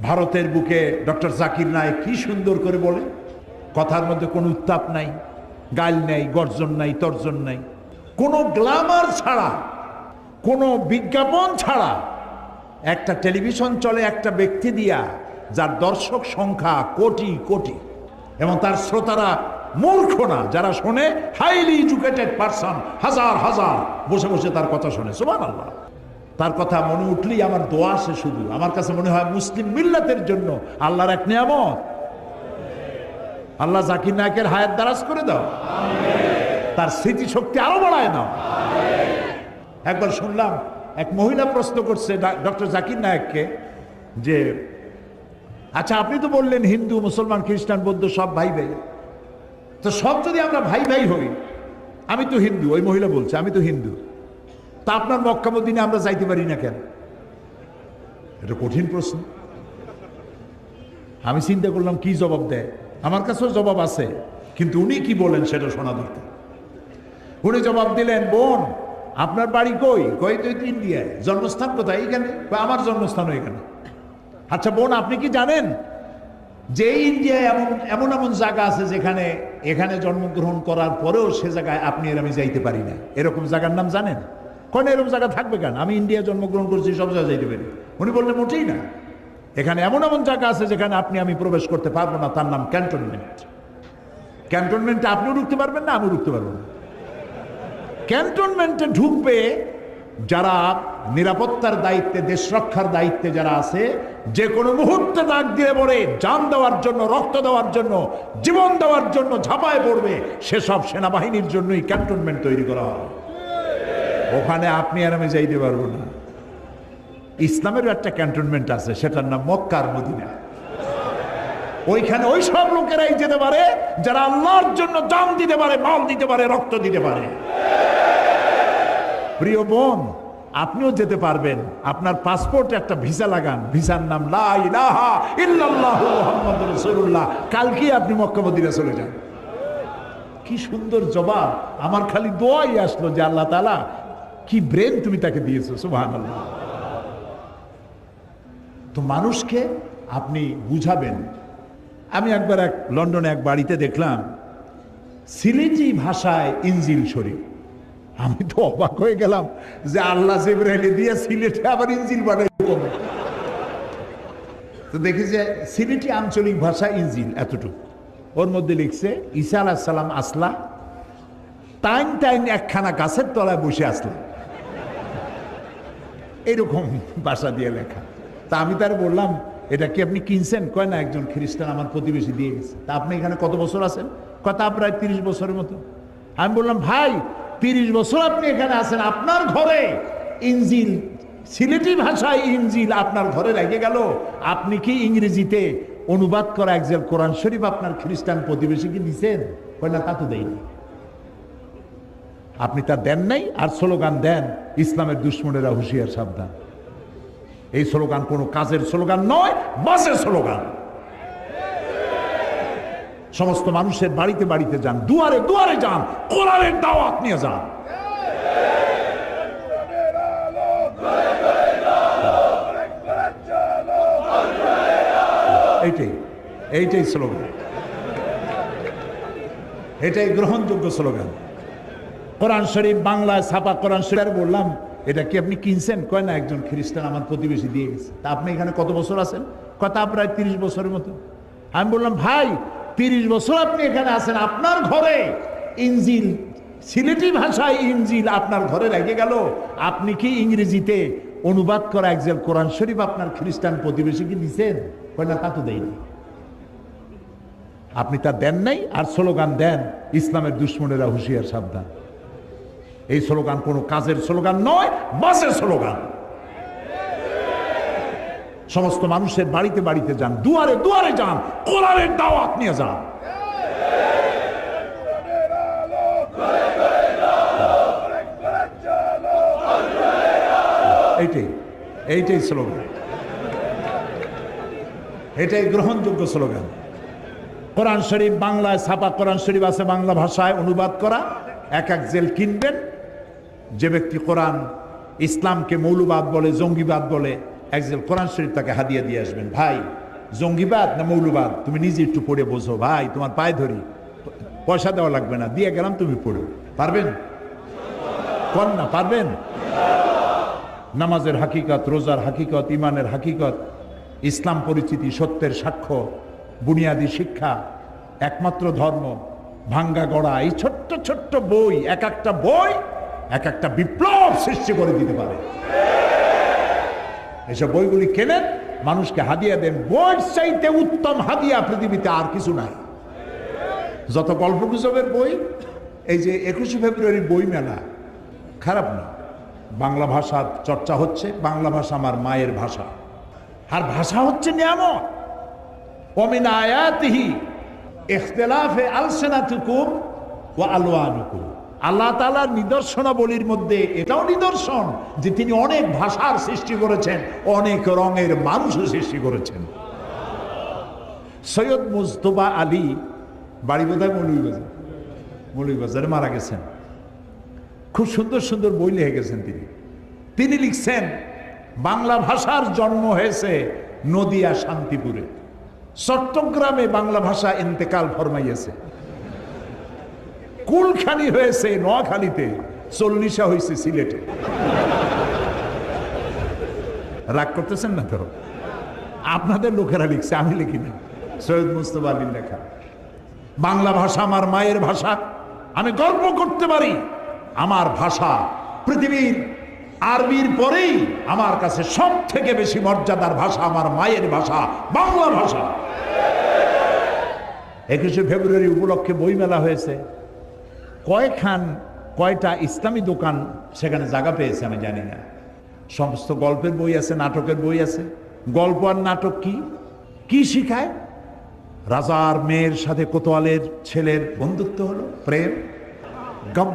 ভারতের বুকে ডক্টর জাকির নায়েক কি সুন্দর করে বলে, কথার মধ্যে কোনো উত্তাপ নাই, গাল নাই, গর্জন নাই, তর্জন নাই, কোনো গ্ল্যামার ছাড়া, কোনো বিজ্ঞাপন ছাড়া একটা টেলিভিশন চলে একটা ব্যক্তি দিয়া, যার দর্শক সংখ্যা কোটি কোটি, এবং তার শ্রোতারা মূর্খ না, যারা শোনে হাইলি এডুকেটেড পারসন, হাজার হাজার বসে বসে তার কথা শোনে। সুবহানাল্লাহ। তার কথা মনে উঠলেই আমার দোয়া আসে শুধু। আমার কাছে মনে হয় মুসলিম মিল্লাতের জন্য আল্লাহর এক নিয়ামত। আল্লাহ জাকির নায়েকের হায়াত দারাজ করে দাও, তার স্মৃতিশক্তি আরো বাড়ায় নাও। একবার শুনলাম এক মহিলা প্রশ্ন করছে ডক্টর জাকির নায়েককে যে, আচ্ছা আপনি তো বললেন হিন্দু মুসলমান খ্রিস্টান বৌদ্ধ সব ভাই ভাই, তো সব যদি আমরা ভাই ভাই হই, আমি তো হিন্দু, ওই মহিলা বলছে আমি তো হিন্দু, তা আপনার মক্কা মদিনে আমরা যাইতে পারি না কেন? এটা কঠিন প্রশ্ন। আমি চিন্তা করলাম কি জবাব দেয়। আমার কাছেও জবাব আছে, কিন্তু উনি কি বলেন সেটা শোনা দরকার। উনি জবাব দিলেন, বোন আপনার বাড়ি কই? কই তো ইন্ডিয়ায়। জন্মস্থান কোথায়? এইখানে। আমার জন্মস্থান এখানে। আচ্ছা বোন আপনি কি জানেন যে ইন্ডিয়ায় এমন এমন এমন জায়গা আছে যেখানে এখানে জন্মগ্রহণ করার পরেও সে জায়গায় আপনি আর আমি যাইতে পারি না, এরকম জায়গার নাম জানেন? কোন এরকম জায়গা থাকবে কেন? আমি ইন্ডিয়া জন্মগ্রহণ করছি, সব জায়গায় যাইতে পারি। উনি বললেন মোটেই না, এখানে এমন এমন জায়গা আছে যেখানে আপনি আমি প্রবেশ করতে পারবো না, তার নাম ক্যান্টনমেন্ট। ক্যান্টনমেন্টে আপনিও ঢুকতে পারবেন না, আমিও ঢুকতে পারবো না। ক্যান্টনমেন্টে ঢুকবে যারা নিরাপত্তার দায়িত্বে, দেশ রক্ষার দায়িত্বে যারা আছে, যে কোনো মুহূর্তে ডাক দিয়ে পড়ে জান দেওয়ার জন্য, রক্ত দেওয়ার জন্য, জীবন দেওয়ার জন্য ঝাঁপায় পড়বে, সেসব সেনাবাহিনীর জন্যই ক্যান্টনমেন্ট তৈরি করা হয়। ওখানে আপনি আর আমি যাইতে পারবো না। ইসলামেরও একটা ক্যান্টনমেন্ট আছে, সেটার নাম মক্কা আর মদিনা। ওইখানে ওই সব লোকেরাই যেতে পারে যারা আল্লাহর জন্য জান দিতে পারে, মাল দিতে পারে, রক্ত দিতে পারে। প্রিয় বোন, আপনিও যেতে পারবেন। আপনার পাসপোর্টে একটা ভিসা লাগান, ভিসার নাম লা ইলাহা ইল্লাল্লাহু মুহাম্মাদুর রাসূলুল্লাহ। কালকেই আপনি মক্কা মদিনা চলে যান। কি সুন্দর জবাব! আমার খালি দোয়াই আসলো যে আল্লাহ তাআলা কি ব্রেন তুমি তাকে দিয়েছো। সুবহানাল্লাহ। তো মানুষকে আপনি বুঝাবেন। আমি একবার লন্ডনে এক বাড়িতে দেখলাম সিলেটি ভাষায় ইনজিল শরীফ। আমি তো অবাক হয়ে গেলাম যে আল্লাহ জিবরাইল দিয়ে সিলেটে আবার ইনজিল বানাই। তো দেখি যে সিলেটি আঞ্চলিক ভাষা ইনজিল এতটুকু, ওর মধ্যে লিখছে ঈসা আলাইহিস সালাম আসলা, টাইম টাইম একখানা গাছের তলায় বসে আসলা, এরকম ভাষা দিয়ে লেখা। তা আমি তার বললাম, এটা কি আপনি কিনছেন? কয় না, একজন খ্রিস্টান আমার প্রতিবেশী দিয়ে গেছে। তা আপনি এখানে কত বছর আছেন? কথা প্রায় 30 বছরের মতো। আমি বললাম, ভাই 30 বছর আপনি এখানে আছেন, আপনার ঘরে ইনজিল, সিলেটি ভাষায় ইনজিল আপনার ঘরে লেগে গেল, আপনি কি ইংরেজিতে অনুবাদ করা একজন কোরআন শরীফ আপনার খ্রিস্টান প্রতিবেশীকে দিচ্ছেন? কয় না, তা তো দেয়নি। আপনি তা দেন নাই, আর স্লোগান দেন ইসলামের দুশ্মনেরা হুঁশিয়ার সাবধান। এই স্লোগান কোনো কাজের স্লোগান নয়, বাজে স্লোগান। সমস্ত মানুষের বাড়িতে বাড়িতে যান, দুয়ারে দুয়ারে যান, কোরআনের দাওয়াত নিয়ে যান। এইটাই স্লোগান, এটাই গ্রহণযোগ্য স্লোগান। কোরআন শরীফ বাংলায় ছাপা কোরআন শরীফ। বললাম, এটা কি আপনি কিনছেন? কয় না, একজন খ্রিস্টান আমার প্রতিবেশী দিয়ে গেছে। তা আপনি এখানে কত বছর আছেন? কথা প্রায় 30 বছরের মতো। আমি বললাম, ভাই 30 বছর আপনি এখানে আছেন, আপনার ঘরে ইনজিল, সিলেটি ভাষায় ইনজিল আপনার ঘরে লেগে গেল, আপনি কি ইংরেজিতে অনুবাদ করা একজন কোরআন শরীফ আপনার খ্রিস্টান প্রতিবেশীকে দিচ্ছেন? কয় না, তা তো দেয়নি। আপনি তা দেন নাই, আর স্লোগান দেন ইসলামের দুশ্মনেরা হুঁশিয়ার সাবধান। এই স্লোগান কোনো কাজের স্লোগান নয়, বাজে স্লোগান। সমস্ত মানুষের বাড়িতে বাড়িতে যান, দুয়ারে দুয়ারে যান, কোরআনের দাওয়াত নিয়ে যান। এইটাই স্লোগান, এটাই গ্রহণযোগ্য স্লোগান। কোরআন শরীফ বাংলায় ছাপা কোরআন শরীফ আছে, বাংলা ভাষায় অনুবাদ করা। এক জেল কিনবেন। যে ব্যক্তি কোরআন ইসলামকে মৌলবাদ বলে, জঙ্গিবাদ বলে, একজন কোরআন শরীফ তাকে হাদিয়া দিয়ে আসবেন। ভাই জঙ্গিবাদ না মৌলবাদ তুমি নিজে একটু পড়ে বোঝো, ভাই তোমার পায়ে ধরি, পয়সা দেওয়া লাগবে না, দিয়ে গেলাম, তুমি পড়ো। পারবেন? কোন না পারবেন? নামাজের হাকিকত, রোজার হাকিকত, ইমানের হাকিকত, ইসলাম পরিচিতি, সত্যের সাক্ষ্য, বুনিয়াদী শিক্ষা, একমাত্র ধর্ম, ভাঙ্গা গড়া, এই ছোট্ট ছোট্ট বই, এক একটা বই এক একটা বিপ্লব সৃষ্টি করে দিতে পারে। এসব বইগুলি কেনেন, মানুষকে হাদিয়া দেন। বই চাইতে উত্তম হাদিয়া পৃথিবীতে আর কিছু নাই। যত গল্পগুজবের বই, এই যে 21শে ফেব্রুয়ারি বই মেলা, খারাপ না, বাংলা ভাষার চর্চা হচ্ছে। বাংলা ভাষা আমার মায়ের ভাষা, আর ভাষা হচ্ছে নিয়ামত। ওমিন আয়াতিহি ইখতিলাফে আলসিনাতিকুম ওয়া আলওয়ানুকুম। আল্লাহ তাআলার নিদর্শনাবলীর মধ্যে এটাও নিদর্শন যে তিনি অনেক ভাষার সৃষ্টি করেছেন, অনেক রঙের মানুষও সৃষ্টি করেছেন। সৈয়দ মুজতবা আলী, বাড়ি বোধহয় মৌলভীবাজারে, মারা গেছেন। খুব সুন্দর সুন্দর বই লিখে গেছেন তিনি লিখছেন বাংলা ভাষার জন্ম হয়েছে নদিয়া শান্তিপুরে, চট্টগ্রামে বাংলা ভাষা ইন্তেকাল ফরমাইয়েছে, কুলখানি হয়েছে নোয়াখালীতে, 40 হয়েছে সিলেটে। রাগ করতেছেন না তো? আপনাদের লোকেরা লিখছে, আমি লিখিনি। সৈয়দ মুজতবা আলীর লেখা। বাংলা ভাষা আমার মায়ের ভাষা, আমি গর্ব করতে পারি আমার ভাষা পৃথিবীর আরবির পরেই আমার কাছে সব থেকে বেশি মর্যাদার ভাষা আমার মায়ের ভাষা, বাংলা ভাষা। 21শে ফেব্রুয়ারি উপলক্ষে বই মেলা হয়েছে। কয়টা ইসলামী দোকান সেখানে জায়গা পেয়েছে আমি জানি না। সমস্ত গল্পের বই আছে, নাটকের বই আছে। গল্প আর নাটক কি শিখায়? রাজার মেয়ের সাথে কোতোয়ালের ছেলের বন্ধুত্ব হলো, প্রেম,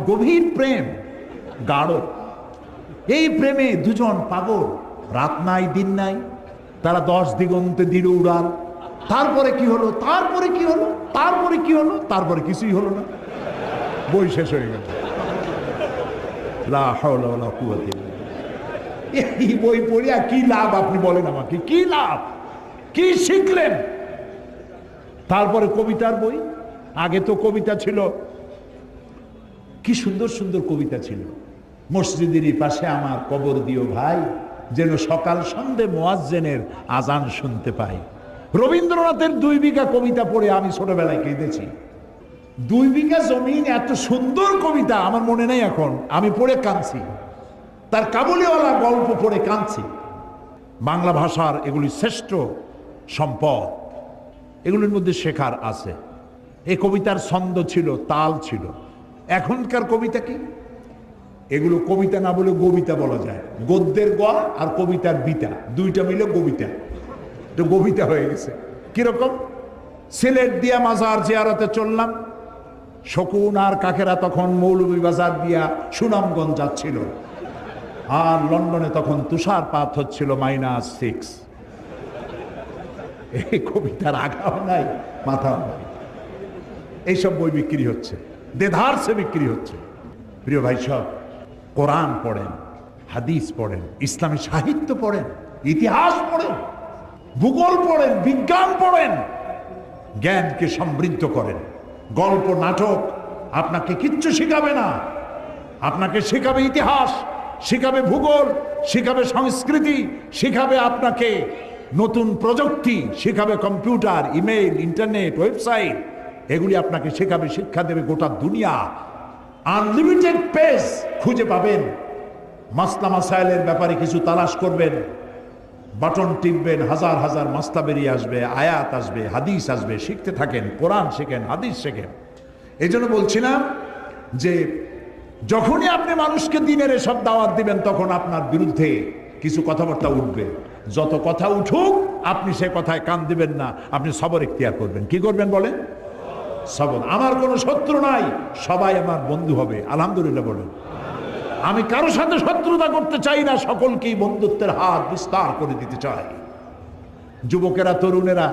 গভীর প্রেম, গাঢ়। এই প্রেমে দুজন পাগল, রাত নাই দিন নাই, তারা 10 দিগন্তে দিল উড়াল। তারপরে কি হলো, তারপরে কি হলো, তারপরে কি হলো, তারপরে কিছুই হলো না, বই শেষ হয়ে গেল। লা হাওলা ওয়ালা কুওয়াতা ইল্লা বিল্লাহ। এই বই পড়িয়া কি লাভ আপনি বলেন আমাকে? কি লাভ? কি শিখলেন? তারপরে কবিতার বই। আগে তো কবিতা ছিল, কি সুন্দর সুন্দর কবিতা ছিল। মসজিদেরই পাশে আমার কবর দিও ভাই, যেন সকাল সন্ধে মুয়াজ্জিনের আজান শুনতে পাই। রবীন্দ্রনাথের 2 বিঘা কবিতা পড়ে আমি ছোটবেলায় কেঁদেছি। 2 বিঘা জমিন, এত সুন্দর কবিতা আমার মনে নেই এখন, আমি পড়ে কাঁদছি। তার কাবুলিওয়ালা গল্প পড়ে কাঁদছি। বাংলা ভাষার এগুলি শ্রেষ্ঠ সম্পদ, এগুলির মধ্যে শেখার আছে। এই কবিতার ছন্দ ছিল, তাল ছিল। এখনকার কবিতা কি? এগুলো কবিতা না বলে কবিতা বলা যায়। গদ্যের গ আর কবিতার বিতা, দুইটা মিলে কবিতা, তো কবিতা হয়ে গেছে। কিরকম? সিলেট দিয়া মাজার জিয়ারতে চললাম, শকুন আর কাকেরা তখন মৌলভীবাজার দিয়া সুনামগঞ্জ যাচ্ছিল, আর লন্ডনে তখন তুষারপাত হচ্ছিল -6। এই কবিতার আগাও নাই, মাথাও নাই। এইসব বই বিক্রি হচ্ছে, দেধারসে বিক্রি হচ্ছে। প্রিয় ভাই সব, কোরআন পড়েন, হাদিস পড়েন, ইসলামী সাহিত্য পড়েন, ইতিহাস পড়েন, ভূগোল পড়েন, বিজ্ঞান পড়েন, জ্ঞানকে সমৃদ্ধ করেন। গল্প নাটক আপনাকে কিচ্ছু শিখাবে না। আপনাকে শেখাবে ইতিহাস, শিখাবে ভূগোল, শিখাবে সংস্কৃতি, শিখাবে আপনাকে নতুন প্রযুক্তি, শিখাবে কম্পিউটার, ইমেইল, ইন্টারনেট, ওয়েবসাইট। এগুলি আপনাকে শেখাবে, শিক্ষা দেবে গোটা দুনিয়া। আনলিমিটেড পেজ খুঁজে পাবেন। মাসলা মাসাইলের ব্যাপারে কিছু তালাশ করবেন, বাটন টিপবেন, হাজার হাজার মাসলা বেরিয়ে আসবে, আয়াত আসবে, হাদিস আসবে। শিখতে থাকেন, কোরআন শেখেন, হাদিস শেখেন। এই জন্য বলছিলাম যে যখনই আপনি মানুষকে দিনের এসব দাওয়াত দিবেন, তখন আপনার বিরুদ্ধে কিছু কথাবার্তা উঠবে। যত কথা উঠুক, আপনি সে কথায় কান দিবেন না, আপনি সবর ইখতিয়ার করবেন। কি করবেন বলেন? সবর। আমার কোনো শত্রু নাই, সবাই আমার বন্ধু হবে। আলহামদুলিল্লাহ বলেন। আমি কারোর সাথে শত্রুতা করতে চাই না, সকলকেই বন্ধুত্বের হাত বিস্তার করে দিতে চাই। যুবকেরা, তরুণেরা,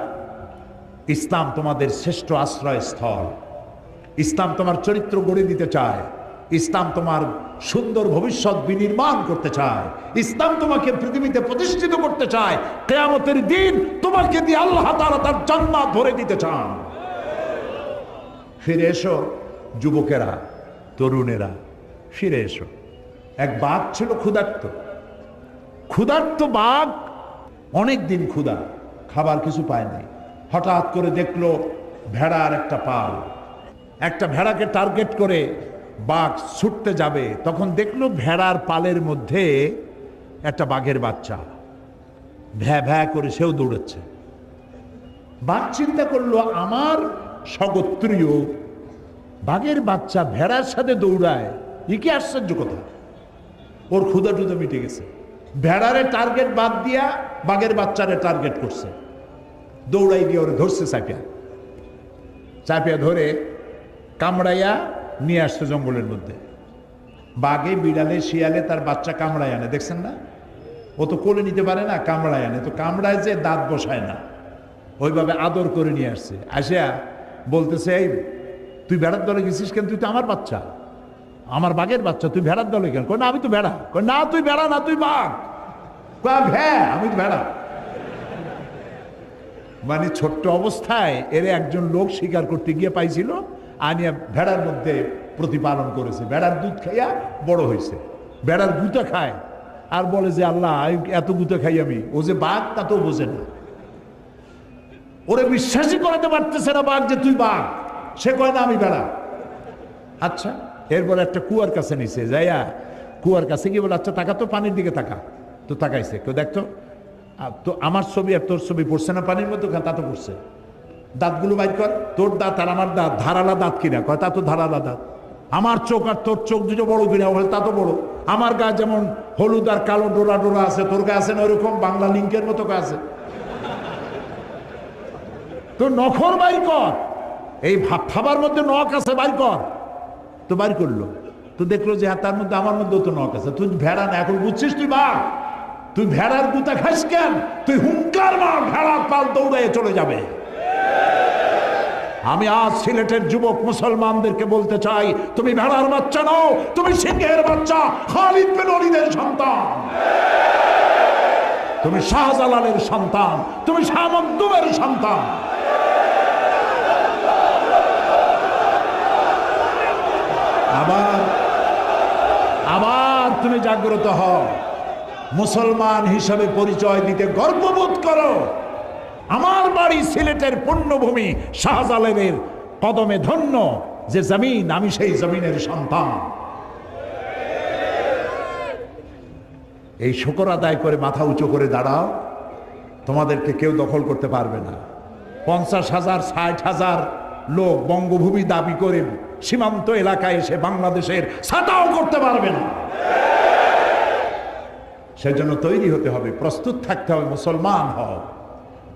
ইসলাম তোমাদের শ্রেষ্ঠ আশ্রয়স্থল। ইসলাম তোমার চরিত্র গড়ে দিতে চায়। ইসলাম তোমার সুন্দর ভবিষ্যৎ বিনির্মাণ করতে চায়, ইসলাম তোমাকে পৃথিবীতে প্রতিষ্ঠিত করতে চায়, কিয়ামতের দিন তোমাকে দিয়ে আল্লাহ তাআলা তার জান্নাত ভরে দিতে চান। ফিরে এসো যুবকেরা, তরুণেরা, ফিরে এসো। এক বাঘ ছিল ক্ষুধার্ত বাঘ, অনেক দিন ক্ষুধা, খাবার কিছু পায় নাই। হঠাৎ করে দেখলো ভেড়ার একটা পাল, একটা ভেড়াকে টার্গেট করে বাঘ ছুটতে যাবে, তখন দেখলো ভেড়ার পালের মধ্যে একটা বাঘের বাচ্চা ভ্যা ভ্যা করে সেও দৌড়াচ্ছে। বাঘ চিন্তা করলো, আমার স্বগোত্রীয় বাঘের বাচ্চা ভেড়ার সাথে দৌড়ায়, ই কি আশ্চর্য কথা। ওর ক্ষুধা টুধা মিটে গেছে, ভেড়ারে টার্গেট বাদ দিয়া বাঘের বাচ্চারে টার্গেট করছে। দৌড়াই গিয়ে ওরে ধরছে, চাপিয়া ধরে কামড়াইয়া নিয়ে আসছে জঙ্গলের মধ্যে। বাঘে, বিড়ালে, শিয়ালে তার বাচ্চা কামড়ায় আনে, দেখছেন না? ও তো কোলে নিতে পারে না, কামড়ায় আনে। তো কামড়ায় যে দাঁত বসায় না, ওইভাবে আদর করে নিয়ে আসছে। আসিয়া বলতেছে, এই তুই ভেড়ার দলে গেছিস কেন? তুই তো আমার বাচ্চা, আমার বাঘের বাচ্চা, তুই ভেড়ার দলে কেন? কই না আমি তো ভেড়া। কই না তুই ভেড়া না, তুই বাঘ। হ্যাঁ আমি তো ভেড়া। মানে ছোট্ট অবস্থায় এর একজন লোক শিকার করতে গিয়ে পাইছিল, আনিয়া ভেড়ার মধ্যে প্রতিপালন করেছে। ভেড়ার দুধ খাইয়া বড় হয়েছে, ভেড়ার গুতা খায় আর বলে যে আল্লাহ এত গুতা খাই আমি। ও যে বাঘ তা তো বোঝে না, ওরে বিশ্বাসই করাতে পারতেছে না বাঘ যে তুই বাঘ। সে কয় না আমি ভেড়া। আচ্ছা, এরপর একটা কুয়ার কাছে নিছে, যাইয়া কুয়ার কাছে গিয়ে বলে, আচ্ছা টাকা তো পানির দিকে তাকা। তো তাকাইছে, কেউ দেখতো তো আমার ছবি আর তোর ছবি পড়ছে না পানির মধ্যে? তা তো পড়ছে। দাঁতগুলো বাইর কর, তোর দাঁত আর আমার দাঁত ধারালা দাঁত কিনা? কয় তা তো ধারালা দাঁত। আমার চোখ আর তোর চোখ দুটো বড় কিনা? বলে তা তো বড়। আমার গা যেমন হলুদ আর কালো ডোরা ডোরা আছে, তোর গা আছে না ওরকম বাংলা লিঙ্কের মতো গা আছে। তোর নখর বাইর কর, এই থাবার মধ্যে নখ আছে, বাইর কর। তো বাইর করলো, তো দেখলো যে হ্যাঁ তার মধ্যে আমার মধ্যেও তো নখ আছে। তুই ভেড়া না, এখন বুঝছিস তুই বাঘ। তুই ভেড়ার গুতা খাস কেন? তুই হুঙ্কার মার, ভেড়ার পাল দৌড়ে চলে যাবে। আমি আজ সিলেটের যুবক মুসলমানদেরকে বলতে চাই, তুমি ভেড়ার বাচ্চা নও, তুমি সিংহের বাচ্চা, খালিদ বিন ওলীদের সন্তান, তুমি শাহজালালের সন্তান, তুমি শাহ মখদুমের সন্তান। আবার তুমি জাগ্রত হও, মুসলমান হিসাবে পরিচয় দিতে গর্ববোধ করো। আমার বাড়ি সিলেটের পুণ্যভূমি, শাহজালালের কদমে ধন্য যে জমিন, আমি সেই জমিনের সন্তান। এই শুকর আদায় করে মাথা উঁচু করে দাঁড়াও, তোমাদেরকে কেউ দখল করতে পারবে না। 50,000 60,000 লোক বঙ্গভূমি দাবি করে সীমান্ত এলাকায় এসে বাংলাদেশের ছাতাও করতে পারবে না। সেজন্য তৈরি হতে হবে, প্রস্তুত থাকতে হবে। মুসলমান হও,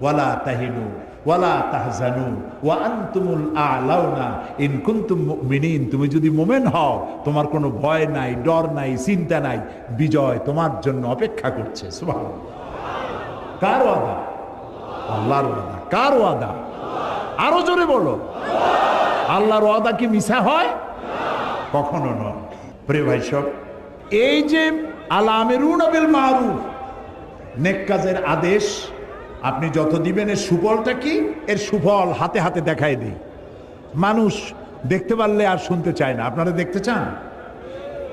ওয়ালা তাহিনু ওয়ালা তাহজানু ওয়া আনতুমুল আ'লাউনা ইন কুনতুম মুমিনিন। তুমি যদি মুমিন হও, তোমার কোনো ভয় নাই, ডর নাই, চিন্তা নাই, বিজয় তোমার জন্য অপেক্ষা করছে। সুবহানাল্লাহ। কার ওয়াদা? আল্লাহর ওয়াদা। কার ওয়াদা? আরো জোরে বলো। আল্লাহর ওয়াদা কি মিছা হয়? কখনো নয়। প্রিয় ভাই সব, এই যে আল-আমিরুনা বিল মারুফ, নেক কাজের আদেশ আপনি যত দিবেন, এর সুফলটা কি? এর সুফল হাতে হাতে দেখায় দিই। মানুষ দেখতে পারলে আর শুনতে চায় না। আপনারা দেখতে চান?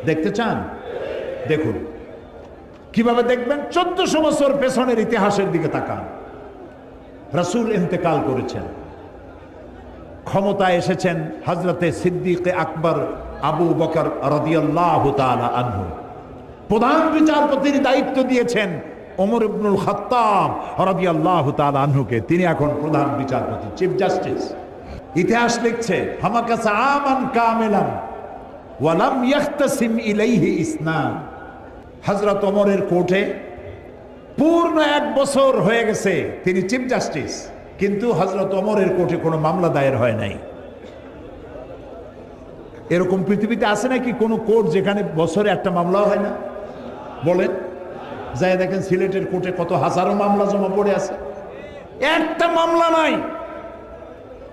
দেখতে চান? দেখুন কিভাবে দেখবেন। 1400 বছর পেছনের ইতিহাসের দিকে তাকান। রাসূল ইন্তেকাল করেছেন, ক্ষমতায় এসেছেন হযরতে সিদ্দিক আকবর আবু বকর রাদিয়াল্লাহু তাআলা আনহু। প্রধান বিচারপতির দায়িত্ব দিয়েছেন ওমর ইবনুল খাত্তাব রাদিয়াল্লাহু তাআলা আনহুকে। তিনি এখন প্রধান বিচারপতি, চিফ জাস্টিস। ইতিহাস লিখছে, হামাকাসা আমান কামিলান ওয়া লাম ইয়াখতাসিম ইলাইহি ইসনান। হযরত ওমরের কোর্টে পূর্ণ 1 বছর হয়ে গেছে, তিনি চিফ জাস্টিস, কিন্তু হযরত ওমরের কোর্টে কোনো মামলা দায়ের হয় নাই। এরকম পৃথিবীতে আছে নাকি কোনো কোর্ট যেখানে বছরে একটা মামলাও হয় না? বলেন। যাই দেখেন সিলেটের কোর্টে কত হাজারো মামলা জমা পড়ে আছে, একটা মামলা নাই।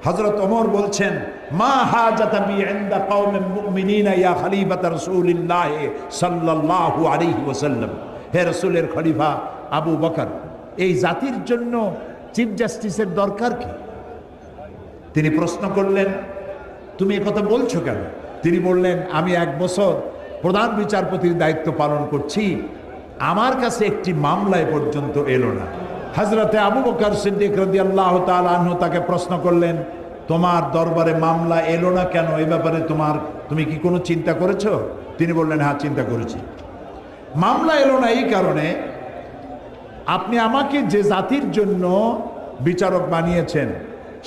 হযরত ওমর বলছেন, মা হাজাতা বি ইনদা কওমিন মুমিনিনা ইয়া খলিফাত রাসূলিল্লাহ সাল্লাল্লাহু আলাইহি ওয়াসাল্লাম। হে রাসূলের খলিফা আবু বকর, এই জাতির জন্য চিফ জাস্টিসের দরকার কি? তিনি প্রশ্ন করলেন, তুমি একথা বলছো কেন? তিনি বললেন, আমি 1 বছর প্রধান বিচারপতির দায়িত্ব পালন করছি, আমার কাছে একটি মামলায় পর্যন্ত এলো না। হযরতে আবু বকর সিদ্দিক রাদিয়াল্লাহু তাআলা আনহু তাকে প্রশ্ন করলেন, তোমার দরবারে মামলা এলো না কেন? এই ব্যাপারে তুমি কি কোনো চিন্তা করেছো? তিনি বললেন, হ্যাঁ, চিন্তা করেছি। মামলা এলো না এই কারণে, আপনি আমাকে যে জাতির জন্য বিচারক বানিয়েছেন,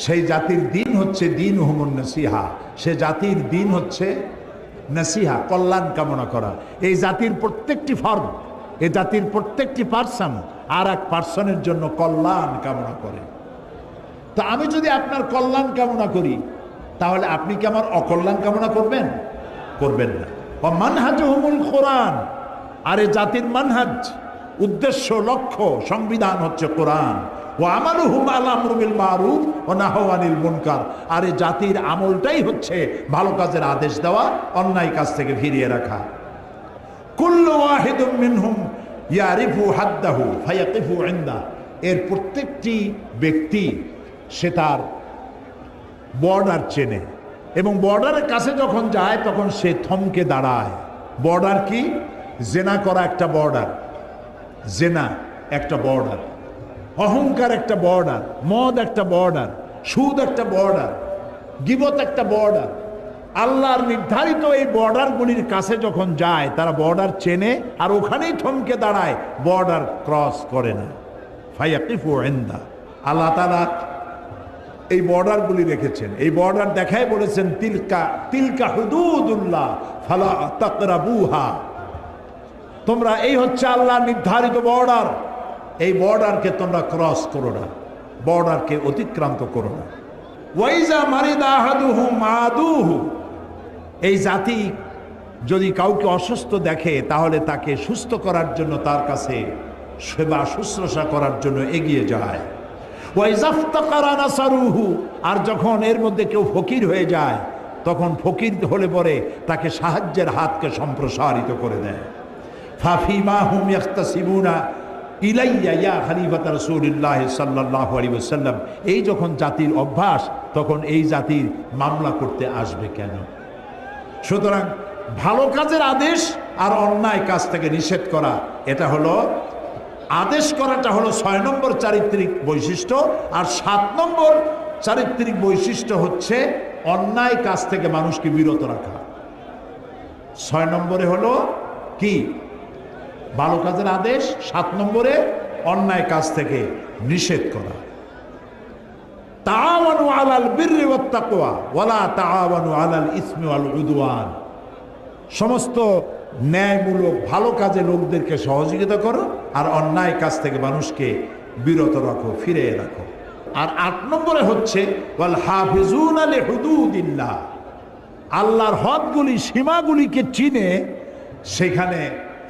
সেই জাতির দিন হচ্ছে দিন হুমুন নসিহা। সে জাতির দিন হচ্ছে নসিহা, কল্যাণ কামনা করা। এই জাতির প্রত্যেকটি ফর্ম, এই জাতির প্রত্যেকটি পার্সন আর এক পার্সনের জন্য কল্যাণ কামনা করে। তো আমি যদি আপনার কল্যাণ কামনা করি, তাহলে আপনি কি আমার অকল্যাণ কামনা করবেন? করবেন না। মানহাজুহুমুল কোরআন, আর এই জাতির মানহাজ, উদ্দেশ্য, লক্ষ্য, সংবিধান হচ্ছে কোরআন। ওয়া আমালুহুম আলা আমরি বিল মারুফ ওয়া নাহয়ু আনিল মুনকার, আর এই জাতির আমলটাই হচ্ছে ভালো কাজের আদেশ দেওয়া, অন্যায় কাজ থেকে ফিরিয়ে রাখা। কুল্লু ওয়াহিদুম মিনহুম ইয়ারিফু হাদ্দাহু ফায়াকিফু ইনদা, এর প্রত্যেকটি ব্যক্তি সে তার বর্ডার চেনে, এবং বর্ডারের কাছে যখন যায় তখন সে থমকে দাঁড়ায়। বর্ডার কি? জেনা করা একটা বর্ডার, জেনা একটা বর্ডার, অহংকার একটা বর্ডার, মদ একটা বর্ডার, সুদ একটা বর্ডার, গীবত একটা বর্ডার। আল্লাহর নির্ধারিত এই বর্ডারগুলির কাছে যখন যায়, তারা বর্ডার চেনে আর ওখানেই থমকে দাঁড়ায়, বর্ডার ক্রস করে না। ফায়াকিফু ইনদা, আল্লাহ তাআলা এই বর্ডারগুলি রেখেছেন। এই বর্ডার দেখায় বলেছেন, তিলকা হুদুদুল্লাহ ফালা তাকরাবুহা, তোমরা, এই হচ্ছে আল্লাহ নির্ধারিত বর্ডার, এই বর্ডারকে তোমরা ক্রস করো না, বর্ডারকে অতিক্রান্ত করো না। ওয়াইজা মারিদা আহাদুহুম আদুহু, এই জাতি যদি কাউকে অসুস্থ দেখে, তাহলে তাকে সুস্থ করার জন্য তার কাছে সেবা শুশ্রূষা করার জন্য এগিয়ে যায়। ওয়াইজাফতাকারা নাসারুহু, আর যখন এর মধ্যে কেউ ফকির হয়ে যায়, তখন ফকির হলে পরে তাকে সাহায্যের হাতকে সম্প্রসারিত করে দেয়। ফাফিমা হুম ইয়াখতাসিবুনা ইলাইয়া ইয়া খলিফাত রাসূলিল্লাহ সাল্লাল্লাহু আলাইহি ওয়াসাল্লাম, এই যখন জাতির অভ্যাস, তখন এই জাতির মামলা করতে আসবে কেন? সুতরাং ভালো কাজের আদেশ আর অন্যায় কাজ থেকে নিষেধ করা, এটা হলো আদেশ করাটা হলো 6 নম্বর চারিত্রিক বৈশিষ্ট্য, আর 7 নম্বর চারিত্রিক বৈশিষ্ট্য হচ্ছে অন্যায় কাজ থেকে মানুষকে বিরত রাখা। 6 নম্বরে হলো কি? ভালো কাজের আদেশ, 7 নম্বরে অন্যায় কাজ থেকে নিষেধ করা। তাআওয়ানু আলাল বিররি ওয়াত তাকওয়া ওয়ালা তাআওয়ানু আলাল ইসমি ওয়াল উদওয়ান, সমস্ত ন্যায়মূলক ভালো কাজে লোকদেরকে সহযোগিতা করো, আর অন্যায় কাজ থেকে মানুষকে বিরত রাখো, ফিরিয়ে রাখো। আর 8 নম্বরে হচ্ছে ওয়াল হাফিজুনা লিহুদুদিল্লাহ, আল্লাহর হদগুলি, সীমাগুলিকে চিনে সেখানে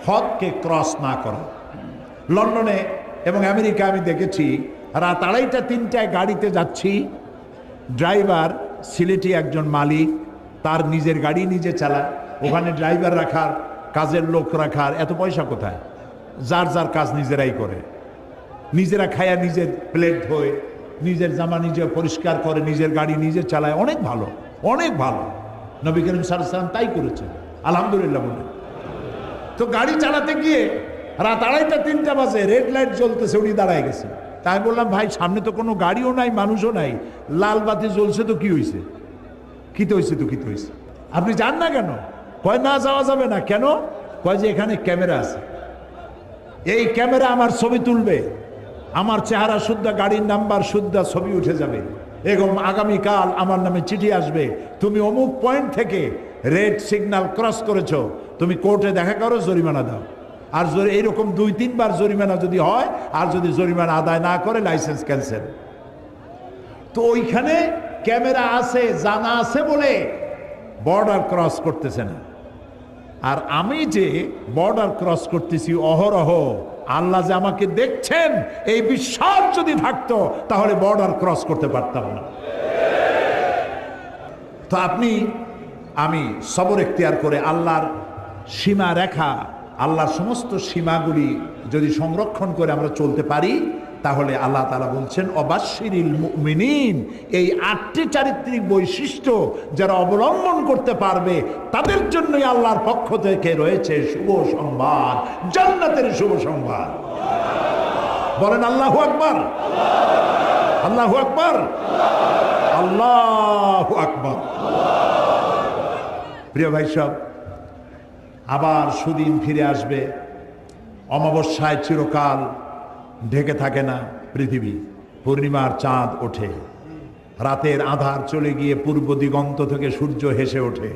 হদকে ক্রস না করা। লন্ডনে এবং আমেরিকা আমি দেখেছি, রাত 2:30 3টায় গাড়িতে যাচ্ছি, ড্রাইভার সিলেটি একজন মালিক, তার নিজের গাড়ি নিজে চালায়, ওখানে ড্রাইভার রাখার, কাজের লোক রাখার এত পয়সা কোথায়? যার যার কাজ নিজেরাই করে, নিজেরা খায়া, নিজের প্লেট ধোয়, নিজের জামা নিজে পরিষ্কার করে, নিজের গাড়ি নিজে চালায়। অনেক ভালো, অনেক ভালো। নবী করিম সাল্লাল্লাহু আলাইহি ওয়াসাল্লাম তাই করেছেন, আলহামদুলিল্লাহ বলে। তো গাড়ি চালাতে গিয়ে রাত 2:30 3টা বাজে, রেড লাইট জ্বলতেছে, উনি দাঁড়ায় গেছে। তাই বললাম, ভাই সামনে তো কোনো গাড়িও নাই, মানুষও নাই, লাল বাতি জ্বলছে, তো কি হয়েছে? কিতে হয়েছে তো কিতে হয়েছে, আপনি যান না কেন? কয় না, যাওয়া যাবে না। কেন? কয় যে এখানে ক্যামেরা আছে, এই ক্যামেরা আমার ছবি তুলবে, আমার চেহারা শুদ্ধ, গাড়ির নাম্বার শুদ্ধ, ছবি উঠে যাবে, এবং আগামীকাল আমার নামে চিঠি আসবে, তুমি অমুক পয়েন্ট থেকে রেড সিগন্যাল ক্রস করেছো, তুমি কোর্টে দেখা করো, জরিমানা দাও। আর এইরকম 2-3 বার জরিমানা যদি হয়, আর যদি জরিমানা আদায় না করে, লাইসেন্স ক্যান্সেল। তো ওইখানে ক্যামেরা আছে, জানা আছে বলে বর্ডার ক্রস করতেছে না। আর আমি যে বর্ডার ক্রস করতেছি অহরহ, আল্লাহ যে আমাকে দেখছেন, এই বিশ্বাস যদি থাকতো, তাহলে বর্ডার ক্রস করতে পারতাম না। তো আমি সবর এখতিয়ার করে আল্লাহর সীমা রেখা, আল্লাহর সমস্ত সীমাগুলি যদি সংরক্ষণ করে আমরা চলতে পারি, তাহলে আল্লাহ তাআলা বলছেন অবাশশিরিল মুমিনিন, এই 8টি চারিত্রিক বৈশিষ্ট্য যারা অবলম্বন করতে পারবে তাদের জন্যই আল্লাহর পক্ষ থেকে রয়েছে শুভ সংবাদ, জান্নাতের শুভ সংবাদ। বলেন আল্লাহু আকবার, আল্লাহু আকবার, আল্লাহু আকবার। প্রিয় ভাই সব, আবার সুদিন ফিরে আসবে। অমাবস্যায় চিরকাল ঢেকে থাকে না পৃথিবী, পূর্ণিমার চাঁদ ওঠে, রাতের আধার চলে গিয়ে পূর্ব দিগন্ত থেকে সূর্য হেসে ওঠে।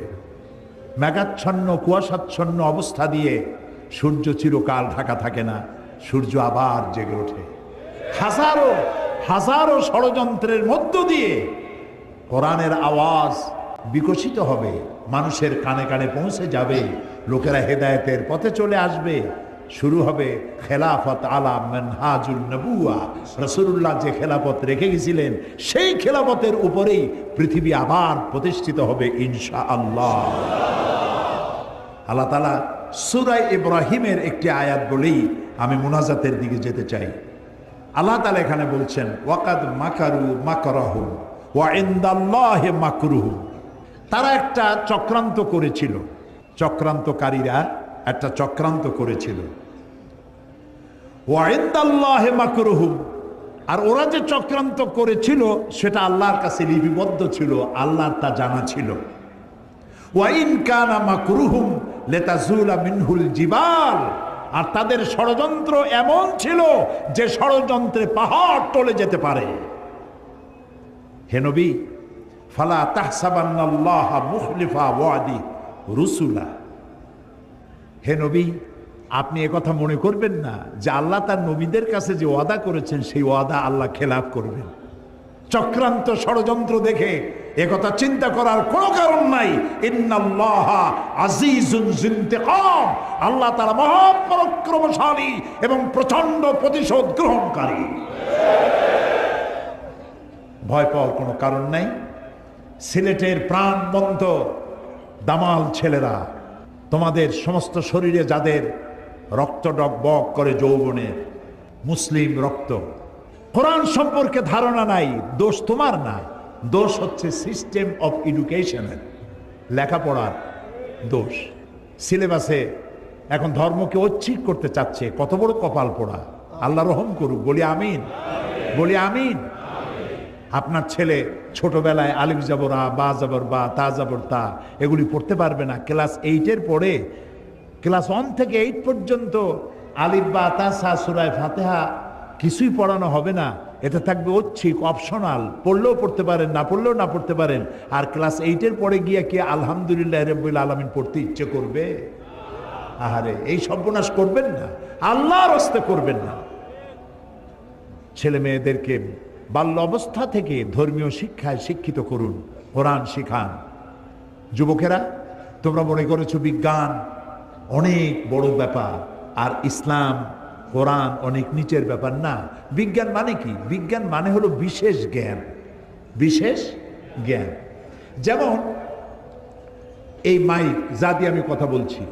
মেঘাচ্ছন্ন কুয়াশাচ্ছন্ন অবস্থা দিয়ে সূর্য চিরকাল ঢাকা থাকে না, সূর্য আবার জেগে ওঠে। হাজারো হাজারো ষড়যন্ত্রের মধ্য দিয়ে কোরআনের আওয়াজ বিকশিত হবে, মানুষের কানে কানে পৌঁছে যাবে, লোকেরা হেদায়েতের পথে চলে আসবে। শুরু হবে খেলাফত আলা মানহাজুন নবুয়া, রাসূলুল্লাহ যে খেলাফত রেখে গেছিলেন সেই খেলাফতের উপরেই পৃথিবী আবার প্রতিষ্ঠিত হবে ইনশাআল্লাহ। আল্লাহ তাআলা সূরা ইব্রাহিমের একটি আয়াত বলেই আমি মুনাজাতের দিকে যেতে চাই। আল্লাহ তাআলা এখানে বলছেন ওয়াকাদ মাকারু মাকরাহু ওয়া ইনদাল্লাহি মাকরুহু। তারা একটা চক্রান্ত করেছিল, চক্রান্তকারীরা একটা চক্রান্ত করেছিল। ওয়া ইনদাল্লাহি মাকরুহুম, আর ওরা যে চক্রান্ত করেছিল সেটা আল্লাহর কাছে লিপিবদ্ধ ছিল, আল্লাহর তা জানা ছিল। ওয়া ইন কানা মাকরুহুম লিতাজুলা মিনহুল জিবাল, আর তাদের ষড়যন্ত্র এমন ছিল যে ষড়যন্ত্রে পাহাড় টলে যেতে পারে। হে নবী, ফালা তাহসাবান্নাল্লাহা মুখলিফা ওয়াদি রুসুলা, হে নবী আপনি একথা মনে করবেন না যে আল্লাহ তার নবীদের কাছে যে ওয়াদা করেছেন সেই ওয়াদা আল্লাহ খেলাফ করবেন। চক্রান্ত ষড়যন্ত্র দেখে একথা চিন্তা করার কোনো কারণ নাই। ইন্নাল্লাহা আজিজুন যুনতিকাম, আল্লাহ তাআলা মহাপরাক্রমশালী এবং প্রচন্ড প্রতিশোধ গ্রহণকারী। ভয় পাওয়ার কোনো কারণ নাই। সিলেটের প্রাণবন্ত দামাল ছেলেরা, তোমাদের সমস্ত শরীরে যাদের রক্ত ডগবগ করে যৌবনের মুসলিম রক্ত, কোরআন সম্পর্কে ধারণা নাই, দোষ তোমার না, দোষ হচ্ছে সিস্টেম অফ এডুকেশনের, লেখাপড়ার দোষ। সিলেবাসে এখন ধর্মকে ঐচ্ছিক করতে চাচ্ছে, কত বড় কপাল পোড়া। আল্লাহ রহম করুক, বলি আমিন, বলি আমিন। আপনার ছেলে ছোটবেলায় আলিফ জাবর আ, বা জাবর বা, তা জাবর তা এগুলি পড়তে পারবে না। ক্লাস 8-এর পরে, ক্লাস 1 থেকে 8 পর্যন্ত আলিফ বা তা সা সূরা ফাতিহা কিছুই পড়ানো হবে না। এটা থাকবে ঐচ্ছিক, অপশনাল, পড়লেও পড়তে পারেন, না পড়লেও না পড়তে পারেন। আর ক্লাস 8-এর পরে গিয়ে কি আলহামদুলিল্লাহ রাব্বিল আলামিন পড়তে ইচ্ছে করবে? আহারে, এই সর্বনাশ করবেন না, আল্লাহর হস্তে করবেন না। ছেলে মেয়েদেরকে বাল্য অবস্থা থেকে ধর্মীয় শিক্ষায় শিক্ষিত করুন, কোরআন শিখান। যুবকেরা, তোমরা মনে করেছো বিজ্ঞান অনেক বড় ব্যাপার আর ইসলাম কোরআন অনেক নিচের ব্যাপার। না, বিজ্ঞান মানে কি? বিজ্ঞান মানে হলো বিশেষ জ্ঞান, বিশেষ জ্ঞান। যেমন এই মাইক যা দিয়ে আমি কথা বলছি,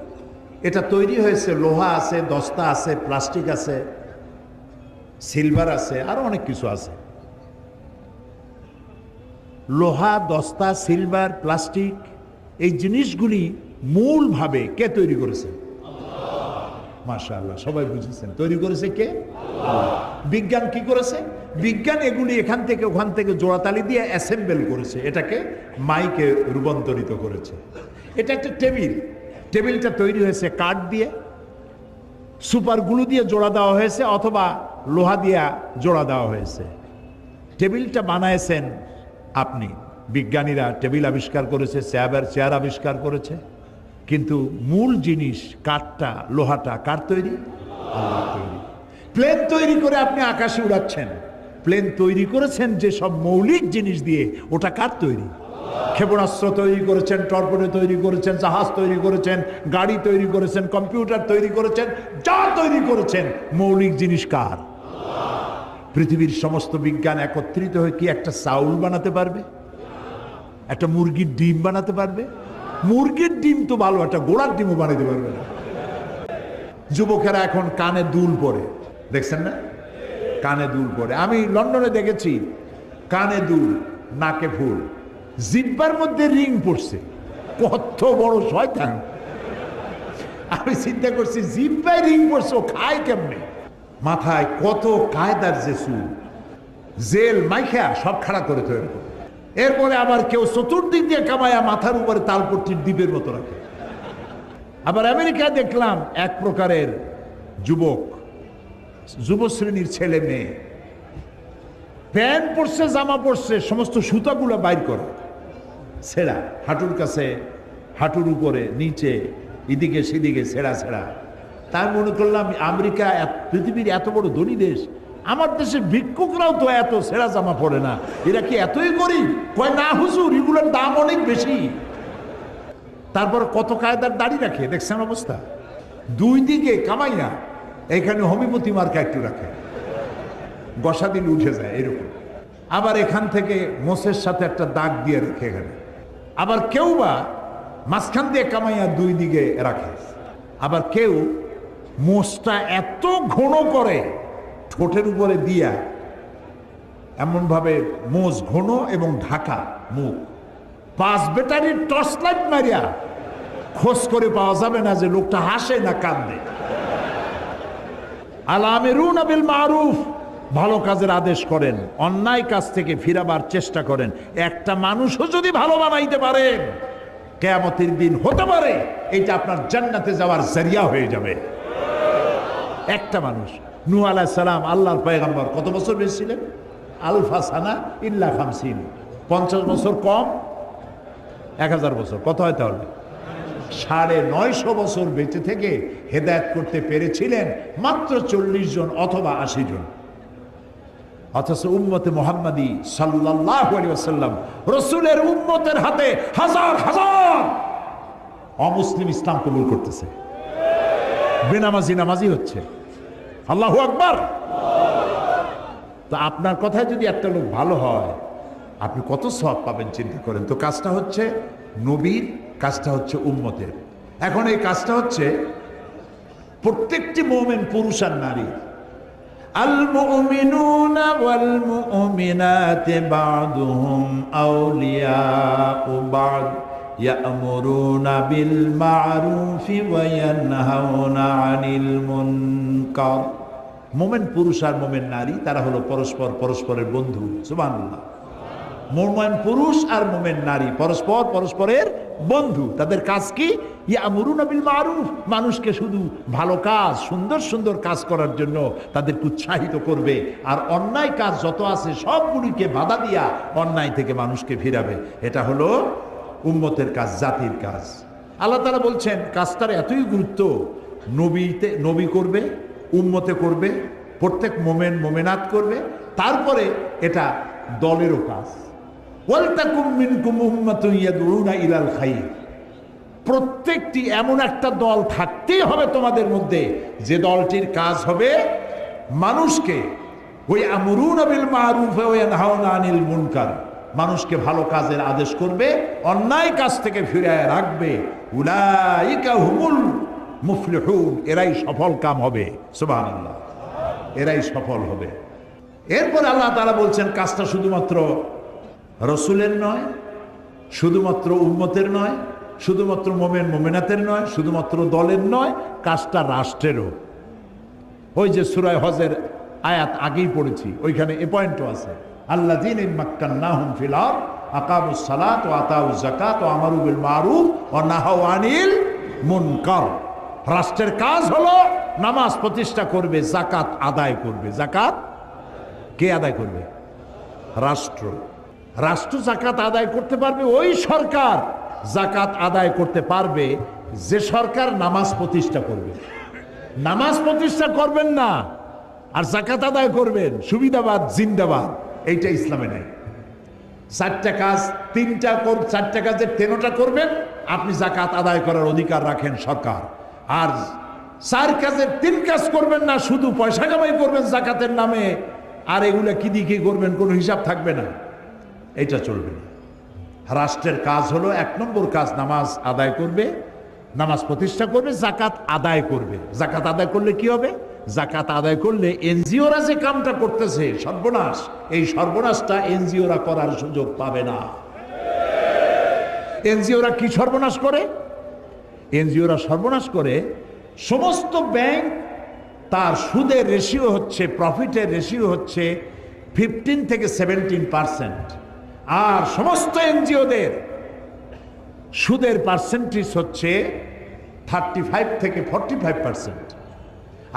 এটা তৈরি হয়েছে, লোহা আছে, দস্তা আছে, প্লাস্টিক আছে, সিলভার আছে, আরো অনেক কিছু আছে। লোহা, দস্তা, সিলভার, প্লাস্টিক, এই জিনিসগুলি মূলভাবে কে তৈরি করেছে? মাশাআল্লাহ, সবাই বুঝেছেন, তৈরি করেছে কে? বিজ্ঞান কি করেছে? বিজ্ঞান এগুলি এখান থেকে ওখান থেকে জোড়াতালি দিয়ে অ্যাসেম্বল করেছে, এটাকে মাইকে রূপান্তরিত করেছে। এটা একটা টেবিল, টেবিলটা তৈরি হয়েছে কাঠ দিয়ে, সুপার গ্লু দিয়ে জোড়া দেওয়া হয়েছে অথবা লোহা দিয়ে জোড়া দেওয়া হয়েছে। টেবিলটা বানাইছেন আপনি, বিজ্ঞানীরা টেবিল আবিষ্কার করেছে, চেয়ার আবিষ্কার করেছে, কিন্তু মূল জিনিস কাঠটা, লোহাটা কার তৈরি? আল্লাহ তৈরি। প্লেন তৈরি করে আপনি আকাশে উড়াচ্ছেন, প্লেন তৈরি করেছেন যে সব মৌলিক জিনিস দিয়ে, ওটা কার তৈরি? ক্ষেপণাস্ত্র তৈরি করেছেন, টর্পেডো তৈরি করেছেন, জাহাজ তৈরি করেছেন, গাড়ি তৈরি করেছেন, কম্পিউটার তৈরি করেছেন, যা তৈরি করেছেন মৌলিক জিনিস কার? পৃথিবীর সমস্ত বিজ্ঞান একত্রিত হয়ে কি একটা চাউল বানাতে পারবে? একটা মুরগির ডিম বানাতে পারবে? মুরগির ডিম তো ভালো, একটা গোড়ার ডিমও বানাতে পারবে না। যুবকেরা এখন কানে দুল পরে, দেখছেন না? কানে দুল পরে। আমি লন্ডনে দেখেছি কানে দুল, নাকে ফুল, জিব্বার মধ্যে রিং পড়ছে। কত বড় শয়তান! আমি চিন্তা করছি জিব্বায় রিং পড়ছে, ও খায় কেমনে? মাথায় কত কায়দার যে চুল, জেল মাইখা সব খাড়া করে তৈরি করে। এরপরে আবার কেউ চতুর্দিক দিয়ে কামায়া মাথার উপরে তালপট্টির দ্বীপের মতো রাখে। আবার আমেরিকায় দেখলাম এক প্রকারের যুবক, যুব শ্রেণীর ছেলে মেয়ে, প্যান্ট পরছে, জামা পরছে, সমস্ত সুতাগুলো বাইর করে ছেঁড়া, হাঁটুর কাছে, হাঁটুর উপরে, নিচে, এদিকে সেদিকে ছেঁড়া ছেঁড়া। তাই মনে করলাম আমেরিকা পৃথিবীর এত বড় ধনী দেশ, আমার দেশের ভিক্ষুকরাও তো এত ছেঁড়া জামা পরে না, এরা কি এতই গরিব? কয় না হুজুর, এগুলোর দাম অনেক বেশি। তারপর কত কায়দার দাড়ি রাখে, দেখছেন অবস্থা? দুই দিকে কামাইয়া, এখানে হোমিওপ্যাথি মার্কা একটু রাখে, গসা দিন উঠে যায় এরকম। আবার এখান থেকে মোষের সাথে একটা দাগ দিয়ে রাখে এখানে। আবার কেউ বা মাঝখান দিয়ে কামাইয়া দুই দিকে রাখে। আবার কেউ মোষটা এত ঘন করে ঠোঁটের উপরে দিয়া, এমনভাবে মোষ ঘন এবং ঢাকা মুখ, 5 ব্যাটারির টর্চ লাইট মারিয়া খোঁজ করে পাওয়া যাবে না যে লোকটা হাসে না কান্দে। আল-আমিরুনা বিল মারুফ, ভালো কাজের আদেশ করেন, অন্যায় কাজ থেকে ফিরাবার চেষ্টা করেন। একটা মানুষও যদি ভালো বানাইতে পারেন, কিয়ামতের দিন হতে পারে এটা আপনার জান্নাতে যাওয়ার জরিয়া হয়ে যাবে। একটা মানুষ। নূহ আলাইহিস সালাম আল্লাহর পয়গম্বর, কত বছর বেঁচে ছিলেন? আলফা সানা ইল্লা 50, 50 বছর কম 1000 বছর, কত হয় তাহলে? 950 বছর বেঁচে থেকে হেদায়েত করতে পেরেছিলেন মাত্র 40 জন অথবা 80 জন। অথচ উম্মতে মুহাম্মাদি সাল্লাল্লাহু আলাইহি ওয়াসাল্লাম, রাসূলের উম্মতের হাতে হাজার হাজার অমুসলিম ইসলাম কবুল করতেছে, বেনামাজি নামাজি হচ্ছে। আল্লাহু আকবার। তো আপনার কথায় যদি একটা লোক ভালো হয়, আপনি কত সওয়াব পাবেন চিন্তা করেন। তো কাজটা হচ্ছে নবীর, কাজটা হচ্ছে উম্মতের। এখন এই কাজটা হচ্ছে প্রত্যেকটি মুমিন, পুরুষ আর নারী। আল মুমিনুনা ওয়াল মুমিনাতু বা'দুহুম আউলিয়াউ বা'দ ইয়া'মুরুনা বিল মা'রুফি ওয়া ইয়ানহাউনা আনিল মুনকার। মুমিন পুরুষ আর মুমিন নারী, তারা হলো পরস্পর পরস্পরের বন্ধু। সুবহানাল্লাহ। মুমিন পুরুষ আর মুমিন নারী পরস্পর পরস্পরের বন্ধু। তাদের কাজ কি? ইয়ামুরুনা বিল মারুফ, মানুষকে শুধু ভালো কাজ, সুন্দর সুন্দর কাজ করার জন্য তাদেরকে উৎসাহিত করবে, আর অন্যায় কাজ যত আছে সবগুলিকে বাধা দিয়া অন্যায় থেকে মানুষকে ফিরাবে। এটা হলো উম্মতের কাজ, জাতির কাজ। আল্লাহ তাআলা বলছেন কাজটার এতই গুরুত্ব, নবী করবে, উম্মতে করবে, প্রত্যেক মোমেন মোমেনাত করবে, তারপরে এটা দলেরও কাজ। ওয়ালতাকুম মিনকুম উম্মাতুন ইয়াদউনা ইলাল খায়র, প্রত্যেকটি এমন একটা দল থাকতেই হবে তোমাদের মধ্যে, যে দলটির কাজ হবে মানুষকে ওই আমরুনা বিল মারুফ ওয়া ইয়ানহাউনা আনিল মুনকার, মানুষকে ভালো কাজের আদেশ করবে, অন্যায় কাজ থেকে ফিরিয়ে রাখবে। উলাইকা হুমুল মুফলিহুন, এরাই সফল কাম হবে। সুবহানাল্লাহ, এরাই সফল হবে। এরপর আল্লাহ তাআলা বলছেন কাজটা শুধুমাত্র রসুলের নয়, শুধুমাত্র উম্মতের নয়, শুধুমাত্র মোমেন মোমেনাতের নয়, শুধুমাত্র দলের নয়, কাজটা রাষ্ট্রেরও। ওই যে সূরা হজের আয়াত আগেই পড়েছি, ওইখানে এ পয়েন্টও আছে, আল্লাযীনা মাক্কান্নাহুম ফিল আরদ আকামুস সালাত ওয়া আতাউজ যাকাত ওয়া আমারু বিল মারুফ ওয়া নাহাউ আনিল মুনকার। রাষ্ট্রের কাজ হলো নামাজ প্রতিষ্ঠা করবে, যাকাত আদায় করবে। যাকাত কে আদায় করবে? রাষ্ট্র। রাষ্ট্র যাকাত আদায় করতে পারবে ওই সরকার, যাকাত আদায় করতে পারবে যে সরকার নামাজ প্রতিষ্ঠা করবে। নামাজ প্রতিষ্ঠা করবেন না আর যাকাত আদায় করবেন, সুবিধাবাদ জিন্দাবাদ, এইটা ইসলামে নেই। 4টা কাজ 4টা কাজের 3টা করবেন, আপনি যাকাত আদায় করার অধিকার রাখেন সরকার। আর 4 কাজের 3 কাজ করবেন না, শুধু পয়সা কামাই করবেন যাকাতের নামে, আর এগুলা কি দিয়ে কি করবেন কোনো হিসাব থাকবে না, এটা চলবে না। রাষ্ট্রের কাজ হলো, 1 নম্বর কাজ নামাজ আদায় করবে, নামাজ প্রতিষ্ঠা করবে, জাকাত আদায় করবে। জাকাত আদায় করলে কি হবে? জাকাত আদায় করলে এনজিওরা যে কামটা করতেছে সর্বনাশ, এই সর্বনাশটা এনজিওরা করার সুযোগ পাবে না। এনজিওরা কি সর্বনাশ করে? এনজিওরা সর্বনাশ করে সমস্ত ব্যাংক তার সুদের রেশিও হচ্ছে, প্রফিটের রেশিও হচ্ছে 15 থেকে 17%, আর সমস্ত এনজিওদের সুদের পার্সেন্টেজ হচ্ছে 35 থেকে 45%।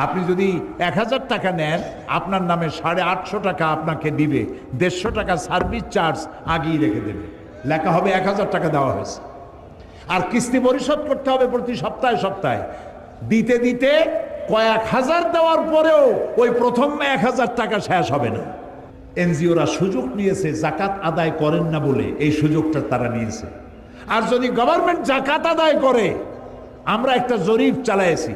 আপনি যদি 1000 টাকা নেন, আপনার নামে 850 টাকা আপনাকে দিবে, 150 টাকা সার্ভিস চার্জ আগেই রেখে দেবে, লেখা হবে 1000 টাকা দেওয়া হয়েছে। আর কিস্তি পরিশোধ করতে হবে প্রতি সপ্তাহে সপ্তাহে, দিতে দিতে কয়েক হাজার দেওয়ার পরেও ওই প্রথম 1000 টাকা শেষ হবে না। এনজিওরা সুযোগ নিয়েছে, জাকাত আদায় করেন না বলে এই সুযোগটা তারা নিয়েছে। আর যদি গভর্নমেন্ট জাকাত আদায় করে, আমরা একটা জরিপ চালাইছি,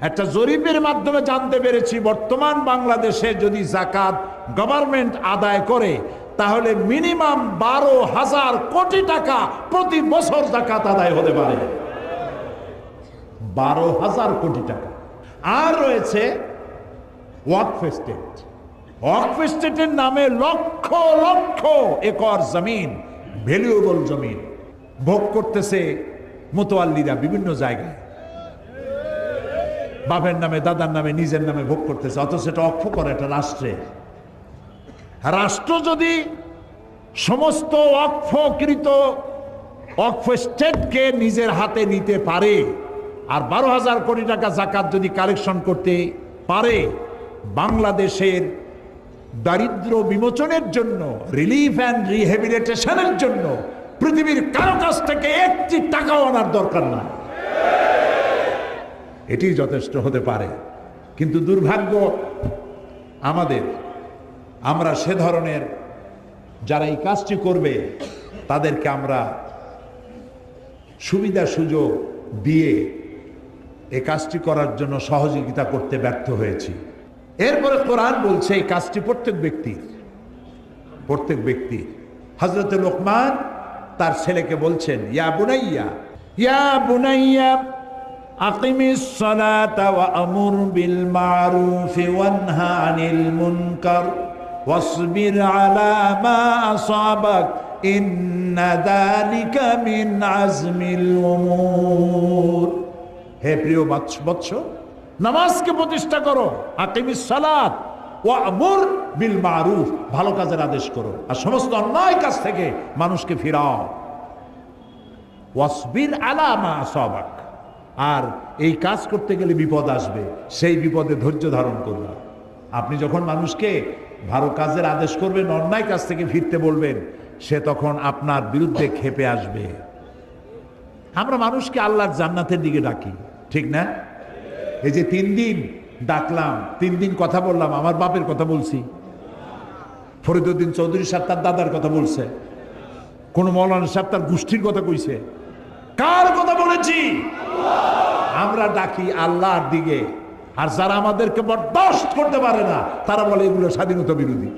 একটা জরিপের মাধ্যমে জানতে পেরেছি বর্তমান বাংলাদেশে যদি জাকাত গভর্নমেন্ট আদায় করে তাহলে মিনিমাম 12,000 কোটি টাকা প্রতি বছর জাকাত আদায় হতে পারে। 12,000 কোটি টাকা। আর রয়েছে ওয়াকফ স্টেট। ওয়াকফ স্টেটের নামে লক্ষ লক্ষ একর জমিন, ভ্যালুয়েবল জমিন ভোগ করতেছে মুতওয়াল্লিরা বিভিন্ন জায়গায়, বাপের নামে, দাদার নামে, নিজের নামে ভোগ করতেছে, অথচ সেটা অক্ষ করে একটা রাষ্ট্রে। রাষ্ট্র যদি সমস্ত অক্ষকৃত অক্ষ স্টেটকে নিজের হাতে নিতে পারে আর 12,000 কোটি টাকা জাকাত যদি কালেকশন করতে পারে, বাংলাদেশের দারিদ্র বিমোচনের জন্য, রিলিফ অ্যান্ড রিহ্যাবিলিটেশনের জন্য পৃথিবীর কারো কাছ থেকে 1টি টাকাও আনার দরকার না। এটি যথেষ্ট হতে পারে। কিন্তু দুর্ভাগ্য আমাদের, আমরা সে ধরনের যারা এই কাজটি করবে তাদেরকে আমরা সুবিধা সুযোগ দিয়ে এই কাজটি করার জন্য সহযোগিতা করতে ব্যর্থ হয়েছি। এরপরে কোরআন বলছে এই কাজটি প্রত্যেক ব্যক্তি। হযরত লোকমান তার ছেলেকে বলছেন, ইয়া বুনাইয়া আকিমিস সালাতা ওয়া আমুর বিল মারুফি ওয়ানহা আনিল মুনকার ওয়াসবির আলা মা আসাবাক ইন্না যালিকা মিন আজমিল উমুর। হে প্রিয় বৎস, নামাজকে প্রতিষ্ঠা করো, আকিমিস সালাত ওয়া আমুর বিল মারুফ, ভালো কাজের আদেশ করো, আর সমস্ত অন্যায় কাজ থেকে মানুষকে ফিরাও। ওয়াসবির আলা মা আসাবাক, আর এই কাজ করতে গেলে বিপদ আসবে, সেই বিপদে ধৈর্য ধারণ করবা। আপনি যখন মানুষকে ভালো কাজের আদেশ করবেন, অন্যায় কাজ থেকে ফিরতে বলবেন, সে তখন আপনার বিরুদ্ধে ক্ষেপে আসবে। আমরা মানুষকে আল্লাহর জান্নাতের দিকে ডাকি, ঠিক না? এই যে 3 দিন ডাকলাম, 3 দিন কথা বললাম, আমার বাপের কথা বলছি, ফরিদউদ্দিন চৌধুরী সাহেব তার দাদার কথা বলছে, কোন মৌলানা সাহেব তার গোষ্ঠীর কথা কইছে, কার কথা বলেছি? আমরা ডাকি আল্লাহর দিকে। আর যারা আমাদেরকে বরদাস্ত করতে পারে না তারা বলে এগুলো স্বাধীনতা বিরোধী।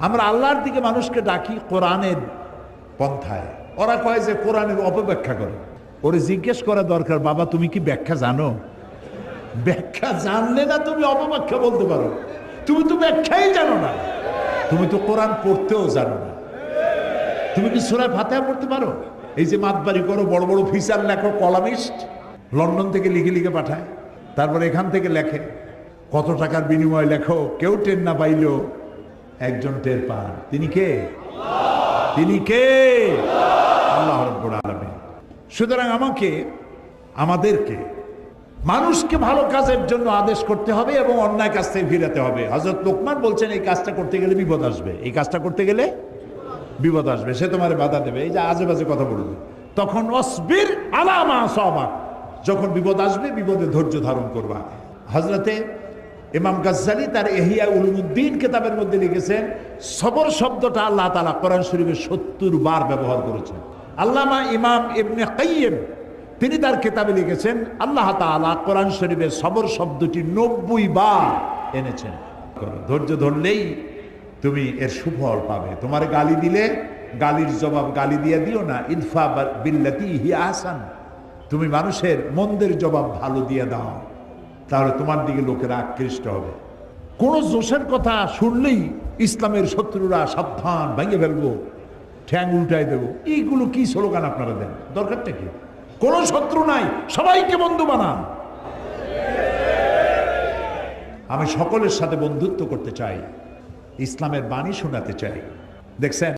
আমরা আল্লাহর দিকে মানুষকে ডাকি কোরআনের পন্থায়। ওরা কয় যে কোরআনের অপব্যাখ্যা করে। ওরে জিজ্ঞেস করা দরকার, বাবা তুমি কি ব্যাখ্যা জানো? ব্যাখ্যা জানলে না তুমি অপব্যাখ্যা বলতে পারো। তুমি তো ব্যাখ্যাই জানো না, তুমি তো কোরআন পড়তেও জানো না। তুমি কি সূরা ফাতিহা পড়তে পারো? এই যে মাতবাড়ি করো, বড় বড় ফিচার লেখো, কলামিস্ট লন্ডন থেকে লিখে লিখে পাঠায়, তারপর এখান থেকে লেখে, কত টাকার বিনিময়ে লেখো, কেউ টের না পাইলেও একজন টের পান। তিনি কে? তিনি কে? আল্লাহ রাব্বুল আলামিন। সুতরাং আমাদেরকে মানুষকে ভালো কাজের জন্য আদেশ করতে হবে এবং অন্যায় কাজ থেকে ফিরাতে হবে। হযরত লোকমান বলছেন এই কাজটা করতে গেলে বিপদ আসবে, এই কাজটা করতে গেলে বিপদ আসবে, সে তোমার বাধা দেবে, এই যে আজে বাজে কথা বলবে। তখন ওয়াসবির আলা মা আসাবাক, যখন বিপদ আসবে বিপদে ধৈর্য ধারণ করবা। হযরতে ইমাম গাজ্জালি তার ইহয়া উলুমুদ্দিন কিতাবের মধ্যে লিখেছেন, সবর শব্দটা আল্লাহ তাআলা কোরআন শরীফে 70 বার ব্যবহার করেছেন। আল্লামা ইমাম ইবনে কাইয়িম তিনি তার কিতাবে লিখেছেন, আল্লাহ তাআলা কোরআন শরীফে সবর শব্দটি 90 বার এনেছেন। ধৈর্য ধরলেই তুমি এর সুফল পাবে। তোমার গালি দিলে গালির জবাব গালি দিয়ে দিও না, ইনফা বিল্লাতি হিয়া আহসান। তুমি মানুষের মন্দের জবাব ভালো দিয়ে দাও, তাহলে তোমার দিকে লোকেরা আকৃষ্ট হবে। কোন জোশের কথা শুনলেই ইসলামের শত্রুরা সাবধান, ভেঙে ফেলবো, ঠ্যাং উল্টাই দেবো, এইগুলো কি স্লোগান আপনারা দেন? দরকারটা কি? কোন শত্রু নাই, সবাইকে বন্ধু বানান। আমি সকলের সাথে বন্ধুত্ব করতে চাই, ইসলামের বাণী শোনাতে চাই। দেখছেন